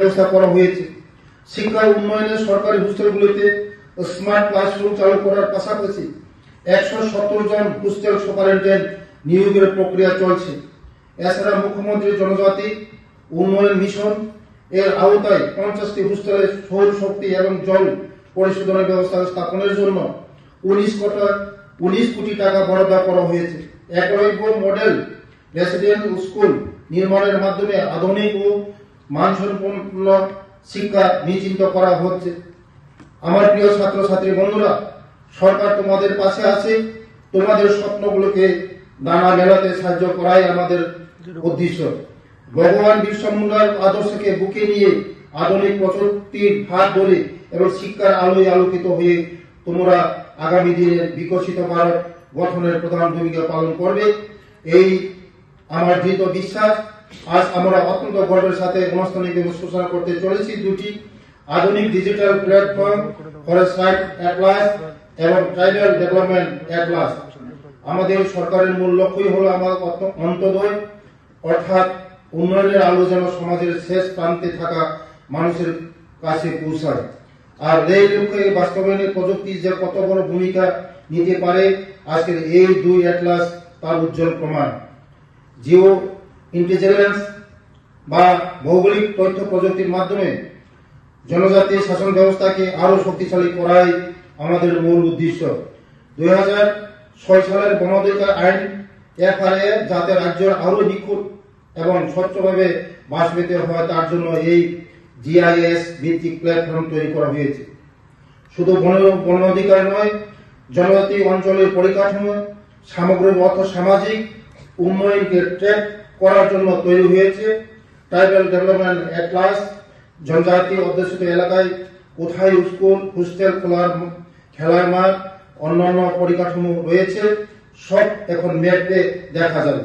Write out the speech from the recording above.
ব্যবস্থা করা হয়েছে। শিক্ষা উন্নয়নে সরকারি হোস্টেলগুলিতে স্মার্ট ক্লাসরুম চালু করার পাশাপাশি 170 জন হোস্টেল সুপারিনটেন্ডেন্ট নিয়োগের প্রক্রিয়া চলছে। এছাড়া মুখ্যমন্ত্রী জনজাতি উন্নয়ন মিশন এর আওতায় 50টি হোস্টেলে সৌর শক্তি এবং জল পরিশোধনের ব্যবস্থা স্থাপনের জন্য 19 কোটি টাকা বরাদ্দ করা হয়েছে। একলব্য মডেল রেসিডেন্ট স্কুল নির্মাণের মাধ্যমে আধুনিক ও মানসম্পন্ন শিক্ষা নিশ্চিত করা হচ্ছে। আমার প্রিয় ছাত্রছাত্রী বন্ধুরা, সরকার তোমাদের পাশে আছে। তোমাদের স্বপ্নগুলোকে দানা মেলাতে সাহায্য করাই আমাদের উদ্দেশ্য। ভগবান বিরসা মুন্ডার আদর্শকে বুকে নিয়ে আধুনিক প্রযুক্তির হাত ধরে এবং শিক্ষার আলোয় আলোকিত হয়ে তোমরা আগামী দিনে বিকশিত ভারত গঠনের প্রধান ভূমিকা পালন করবে, এই আমার দৃঢ় বিশ্বাস। আজ আমরা অত্যন্ত গর্বের সাথে আনুষ্ঠানিক ঘোষণা করতে চলেছি দুটি আধুনিক digital platform, forest right Atlas এবং ট্রাইবাল ডেভেলপমেন্ট অ্যাটলাস। আমাদের সরকারের মূল লক্ষ্যই হলো আমার অন্তোদয়, অর্থাৎ উন্নয়নের আলো যেন সমাজের শেষ প্রান্তে থাকা মানুষের কাছে পৌঁছায়। আর এই লক্ষ্যে বাস্তবায়নের প্রযুক্তি যে কত বড় ভূমিকা নিতে পারে, আজকের এই দুই অ্যাটলাস তার উজ্জ্বল প্রমাণ। জিও ইন্টেলিজেন্স বা ভৌগোলিক তথ্য প্রযুক্তির মাধ্যমে জনজাতি শাসন ব্যবস্থাকে আরো শক্তিশালী করাই আমাদের মূল উদ্দেশ্য। 2006 সালের বন অধিকার আইন FRA যাতে রাজ্যের আরো নিখুঁত এবং স্বচ্ছভাবে বাস পেতে হয়, তার জন্য এই GIS ভিত্তিক প্ল্যাটফর্ম তৈরি করা হয়েছে। শুধু বন অধিকার নয়, জনজাতি অঞ্চলের পরিকাঠামো, সামগ্রিক অর্থ সামাজিক উন্নয়নকে ট্র্যাক করার জন্য তৈরি হয়েছে ট্রাইবাল ডেভেলপমেন্ট অ্যাটলাস। জনজাতি অধ্যুষিত এলাকায় কোথায় স্কুল, হোস্টেল, খেলার মাঠ, অন্যান্য পরিকাঠামো রয়েছে, সব এখন ম্যাপে দেখা যাবে।